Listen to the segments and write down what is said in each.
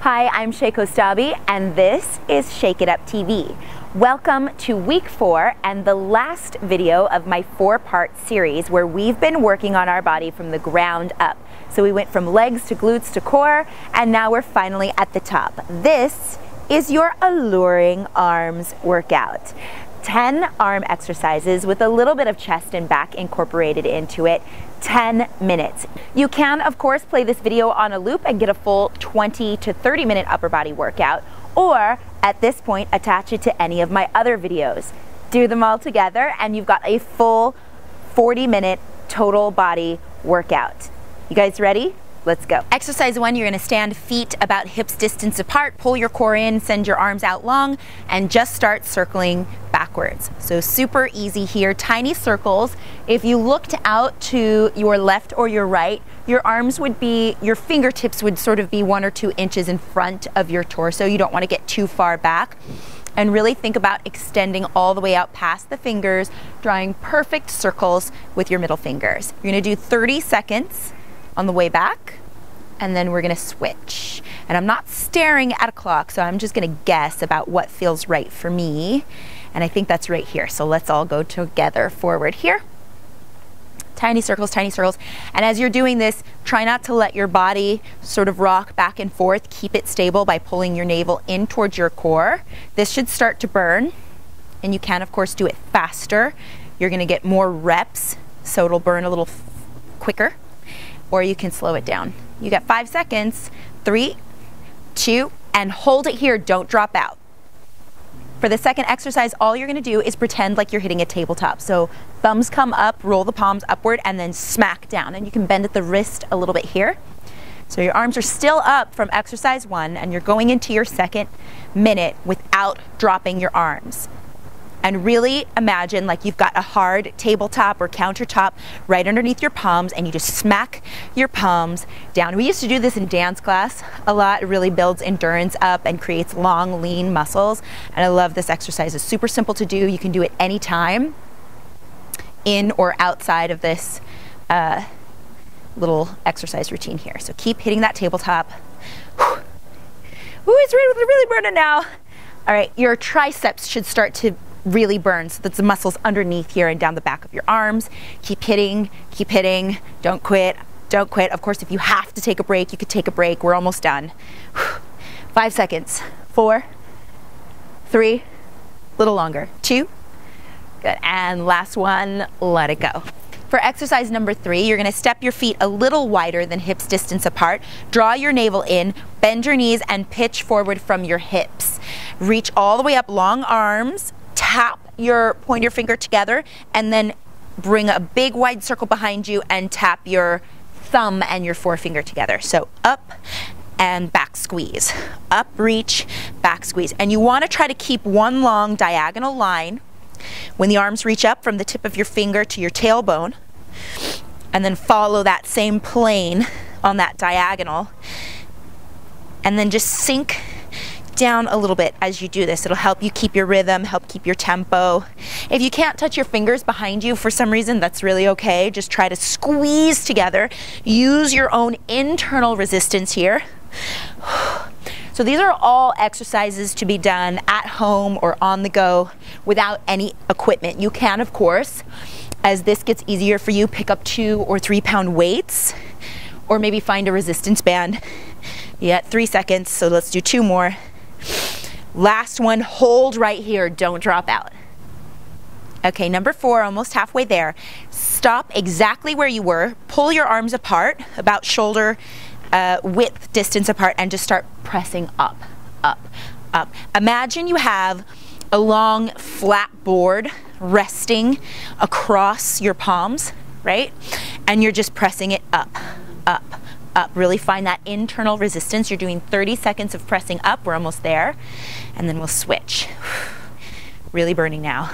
Hi, I'm Shay Kostabi, and this is Shake It Up TV. Welcome to week 4 and the last video of my 4-part series where we've been working on our body from the ground up. So we went from legs to glutes to core, and now we're finally at the top. This is your Alluring arms workout. 10 arm exercises with a little bit of chest and back incorporated into it. 10 minutes. You can, of course, play this video on a loop and get a full 20 to 30 minute upper body workout, or at this point, attach it to any of my other videos. Do them all together and you've got a full 40-minute total body workout. You guys ready? Let's go. Exercise 1, you're gonna stand feet about hips distance apart, pull your core in, send your arms out long, and just start circling backwards. So super easy here, tiny circles. If you looked out to your left or your right, your arms would be, your fingertips would sort of be 1 or 2 inches in front of your torso. You don't wanna get too far back. And really think about extending all the way out past the fingers, drawing perfect circles with your middle fingers. You're gonna do 30 seconds on the way back, and then we're gonna switch. And I'm not staring at a clock, so I'm just gonna guess about what feels right for me. And I think that's right here. So let's all go together forward here. Tiny circles, tiny circles. And as you're doing this, try not to let your body sort of rock back and forth. Keep it stable by pulling your navel in towards your core. This should start to burn, and you can, of course, do it faster. You're gonna get more reps, so it'll burn a little quicker. Or you can slow it down. You got 5 seconds, 3, 2, and hold it here, don't drop out. For the second exercise, all you're gonna do is pretend like you're hitting a tabletop. So thumbs come up, roll the palms upward, and then smack down. And you can bend at the wrist a little bit here. So your arms are still up from exercise 1, and you're going into your second minute without dropping your arms. And really imagine like you've got a hard tabletop or countertop right underneath your palms, and you just smack your palms down. We used to do this in dance class a lot. It really builds endurance up and creates long, lean muscles. And I love this exercise. It's super simple to do. You can do it anytime, in or outside of this little exercise routine here. So keep hitting that tabletop. Ooh, it's really burning now. All right, your triceps should start to really burn, so that's the muscles underneath here and down the back of your arms. Keep hitting, don't quit, don't quit. Of course, if you have to take a break, you could take a break. We're almost done. 5 seconds, 4, 3, a little longer, 2, good, and last one, let it go. For exercise number 3, you're gonna step your feet a little wider than hips distance apart, draw your navel in, bend your knees, and pitch forward from your hips. Reach all the way up, long arms, tap your pointer finger together, and then bring a big wide circle behind you and tap your thumb and your forefinger together. So up and back squeeze. Up, reach, back squeeze. And you want to try to keep one long diagonal line when the arms reach up from the tip of your finger to your tailbone, and then follow that same plane on that diagonal, and then just sink down a little bit as you do this. It'll help you keep your rhythm, help keep your tempo. If you can't touch your fingers behind you for some reason, that's really okay. Just try to squeeze together. Use your own internal resistance here. So these are all exercises to be done at home or on the go without any equipment. You can, of course, as this gets easier for you, pick up 2 or 3 pound weights, or maybe find a resistance band. You got 3 seconds, so let's do 2 more. Last one, hold right here, don't drop out. Okay, number 4, almost halfway there. Stop exactly where you were, pull your arms apart, about shoulder width distance apart, and just start pressing up, up, up. Imagine you have a long flat board resting across your palms, right? And you're just pressing it up, up, up. Really find that internal resistance. You're doing 30 seconds of pressing up. We're almost there. And then we'll switch. Really burning now.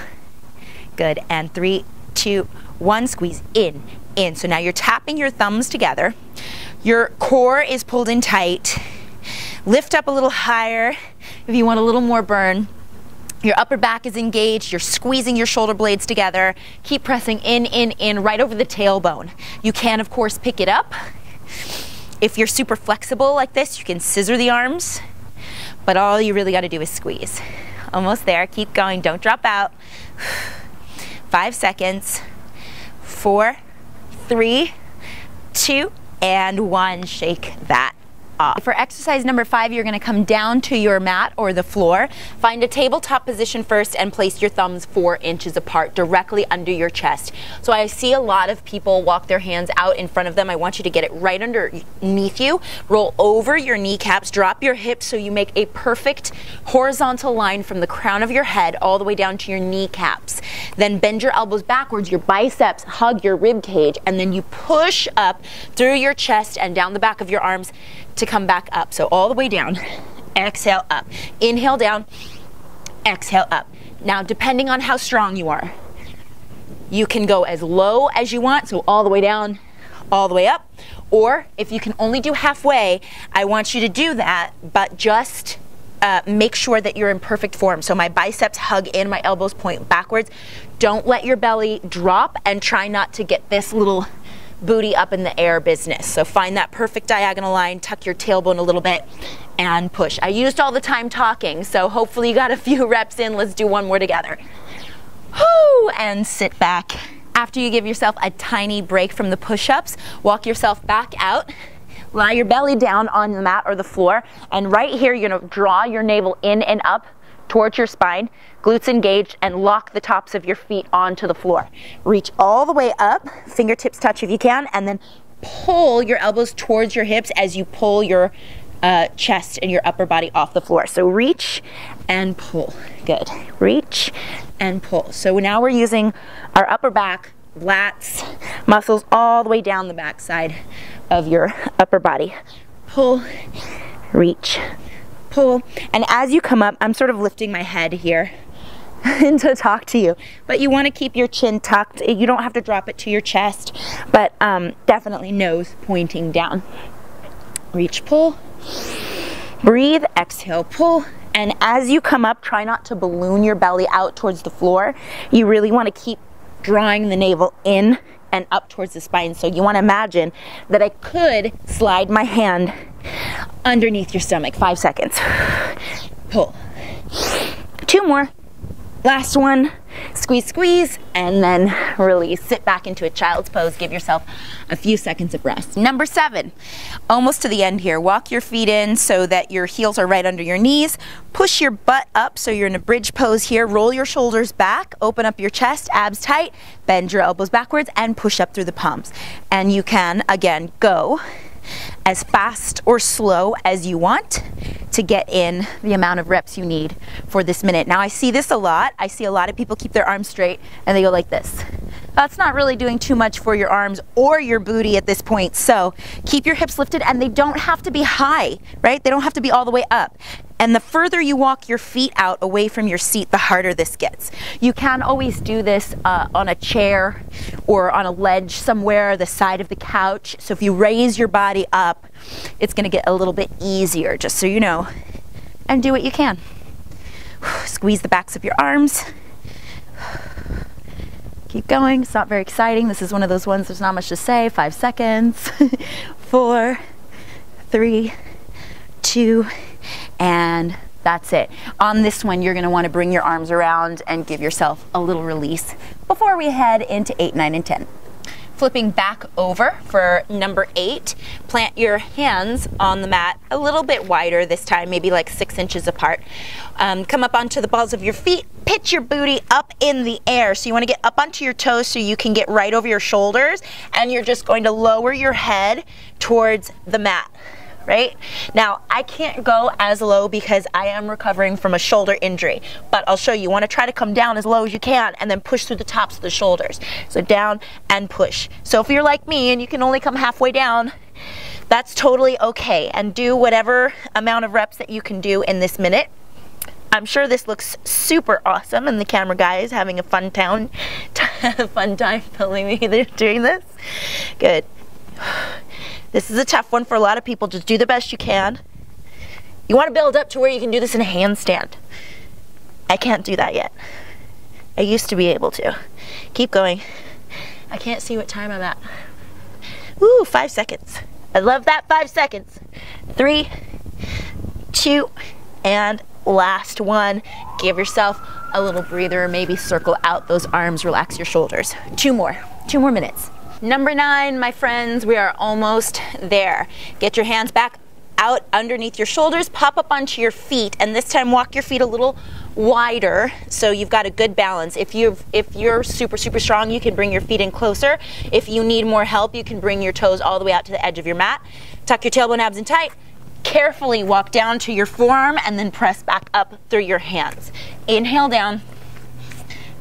Good. And 3, 2, 1, squeeze in, in. So now you're tapping your thumbs together. Your core is pulled in tight. Lift up a little higher if you want a little more burn. Your upper back is engaged. You're squeezing your shoulder blades together. Keep pressing in, right over the tailbone. You can, of course, pick it up If you're super flexible like this, you can scissor the arms, but all you really got to do is squeeze. Almost there. Keep going. Don't drop out. 5 seconds. 4, 3, 2, and 1. Shake that off. For exercise number 5, you're going to come down to your mat or the floor. Find a tabletop position first and place your thumbs 4 inches apart directly under your chest. So I see a lot of people walk their hands out in front of them. I want you to get it right underneath you. Roll over your kneecaps, drop your hips so you make a perfect horizontal line from the crown of your head all the way down to your kneecaps. Then bend your elbows backwards, your biceps hug your rib cage, and then you push up through your chest and down the back of your arms to come back up. So all the way down, exhale up, inhale down, exhale up. Now depending on how strong you are, you can go as low as you want, so all the way down, all the way up, or if you can only do halfway, I want you to do that, but just make sure that you're in perfect form. So my biceps hug in, my elbows point backwards. Don't let your belly drop, and try not to get this little booty up in the air business. So find that perfect diagonal line, tuck your tailbone a little bit, and push. I used all the time talking, so hopefully you got a few reps in. Let's do one more together. Whoo, and sit back. After you give yourself a tiny break from the push-ups, walk yourself back out. Lie your belly down on the mat or the floor, and right here you're gonna draw your navel in and up towards your spine, glutes engaged, and lock the tops of your feet onto the floor. Reach all the way up, fingertips touch if you can, and then pull your elbows towards your hips as you pull your chest and your upper body off the floor. So reach and pull. Good. Reach and pull. So now we're using our upper back, lats, muscles all the way down the back side of your upper body. Pull, reach, pull. And as you come up, I'm sort of lifting my head here to talk to you, but you want to keep your chin tucked. You don't have to drop it to your chest, but definitely nose pointing down. Reach, pull, breathe, exhale, pull. And as you come up, try not to balloon your belly out towards the floor. You really want to keep drawing the navel in and up towards the spine. So you want to imagine that I could slide my hand underneath your stomach. 5 seconds. Pull. 2 more. Last one. Squeeze, squeeze, and then release. Sit back into a child's pose. Give yourself a few seconds of rest. Number 7, almost to the end here. Walk your feet in so that your heels are right under your knees. Push your butt up so you're in a bridge pose here. Roll your shoulders back. Open up your chest, abs tight. Bend your elbows backwards and push up through the palms. And you can, again, go as fast or slow as you want to get in the amount of reps you need for this minute. Now I see this a lot. I see a lot of people keep their arms straight and they go like this. That's not really doing too much for your arms or your booty at this point. So keep your hips lifted, and they don't have to be high, right? They don't have to be all the way up. And the further you walk your feet out away from your seat, the harder this gets. You can always do this on a chair or on a ledge somewhere, the side of the couch. So if you raise your body up, it's gonna get a little bit easier, just so you know. And do what you can. Squeeze the backs of your arms. Keep going. It's not very exciting. This is one of those ones there's not much to say. 5 seconds. 4, 3, 2, and that's it. On this one, you're going to want to bring your arms around and give yourself a little release before we head into 8, 9, and 10. Flipping back over for number 8, plant your hands on the mat a little bit wider this time, maybe like 6 inches apart. Come up onto the balls of your feet, pitch your booty up in the air. So you want to get up onto your toes so you can get right over your shoulders, and you're just going to lower your head towards the mat. Right? Now, I can't go as low because I am recovering from a shoulder injury, but I'll show you. You want to try to come down as low as you can and then push through the tops of the shoulders. So down and push. So if you're like me and you can only come halfway down, that's totally okay. And do whatever amount of reps that you can do in this minute. I'm sure this looks super awesome, and the camera guy is having a fun time filming me doing this. Good. This is a tough one for a lot of people. Just do the best you can. You want to build up to where you can do this in a handstand. I can't do that yet. I used to be able to. Keep going. I can't see what time I'm at. Woo, 5 seconds. I love that. 5 seconds. 3, 2, and last one. Give yourself a little breather, maybe circle out those arms, relax your shoulders. 2 more minutes. Number 9, my friends, we are almost there. Get your hands back out underneath your shoulders, pop up onto your feet, and this time walk your feet a little wider so you've got a good balance. If you're super strong, you can bring your feet in closer. If you need more help, you can bring your toes all the way out to the edge of your mat. Tuck your tailbone, abs in tight. Carefully walk down to your forearm and then press back up through your hands. Inhale down,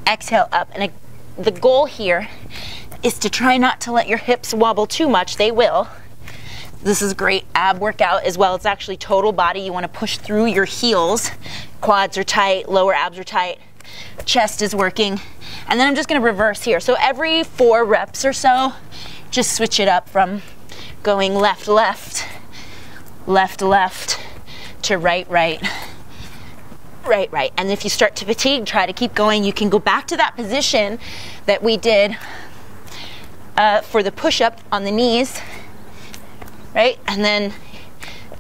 exhale up. And the goal here is to try not to let your hips wobble too much. They will. This is a great ab workout as well. It's actually total body. You want to push through your heels. Quads are tight, lower abs are tight, chest is working. And then I'm just going to reverse here. So every 4 reps or so, just switch it up from going left, left, left, left, to right, right, right, right. And if you start to fatigue, try to keep going. You can go back to that position that we did for the push-up on the knees, right? And then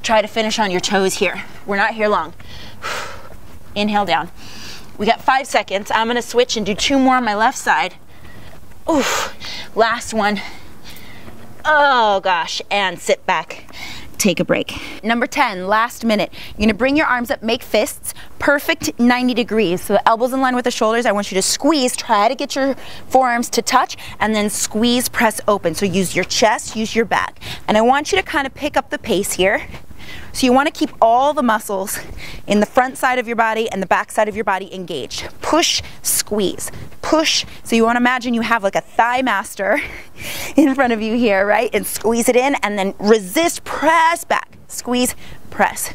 try to finish on your toes here. We're not here long. Inhale down. We got 5 seconds. I'm gonna switch and do 2 more on my left side. Oof. Last one. Oh gosh, and sit back. Take a break. Number 10, last minute. You're gonna bring your arms up, make fists, perfect 90 degrees. So the elbows in line with the shoulders. I want you to squeeze, try to get your forearms to touch, and then squeeze, press open. So use your chest, use your back. And I want you to kind of pick up the pace here. So you want to keep all the muscles in the front side of your body and the back side of your body engaged. Push, squeeze, push. So you want to imagine you have like a thigh master in front of you here, right? And squeeze it in and then resist, press back, squeeze, press.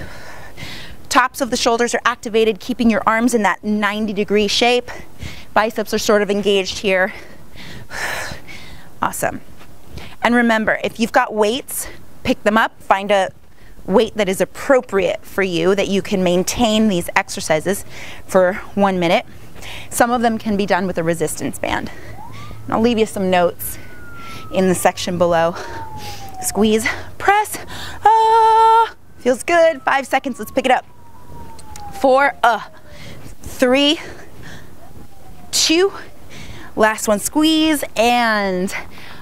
Tops of the shoulders are activated, keeping your arms in that 90-degree shape. Biceps are sort of engaged here. Awesome. And remember, if you've got weights, pick them up, find a weight that is appropriate for you, that you can maintain these exercises for 1 minute. Some of them can be done with a resistance band. And I'll leave you some notes in the section below. Squeeze, press, feels good. 5 seconds, let's pick it up. 4, 3, 2, last one, squeeze, and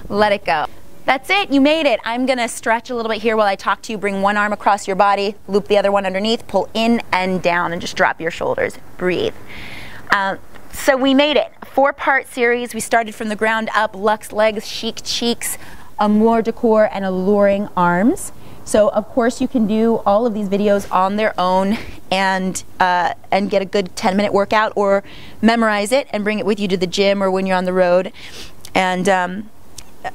let it go. That's it, you made it. I'm gonna stretch a little bit here while I talk to you. Bring one arm across your body, loop the other one underneath, pull in and down, and just drop your shoulders. Breathe. So we made it. 4-part series. We started from the ground up: Luxe legs, chic cheeks, Amour decor, and Alluring arms. So of course you can do all of these videos on their own and get a good 10-minute workout, or memorize it and bring it with you to the gym or when you're on the road, and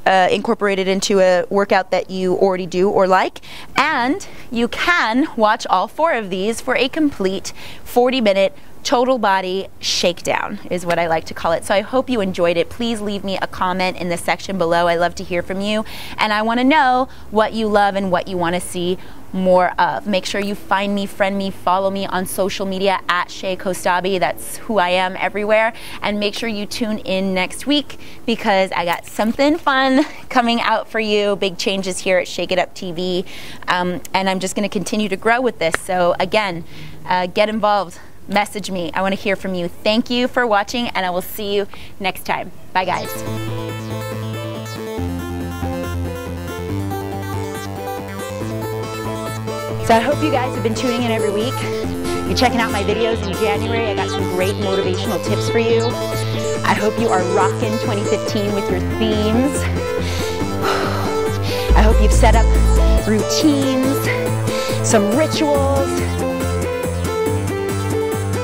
incorporate it into a workout that you already do or like. And you can watch all 4 of these for a complete 40-minute total body shakedown, is what I like to call it. So I hope you enjoyed it. Please leave me a comment in the section below. I love to hear from you, and I want to know what you love and what you want to see more of. Make sure you find me, friend me, follow me on social media at Shay Kostabi. That's who I am everywhere. And make sure you tune in next week, because I got something fun coming out for you. Big changes here at Shake It Up TV, and I'm just going to continue to grow with this. So again, get involved. Message me. I want to hear from you. Thank you for watching, and I will see you next time. Bye, guys. So I hope you guys have been tuning in every week. You're checking out my videos in January. I got some great motivational tips for you. I hope you are rocking 2015 with your themes. I hope you've set up routines, some rituals,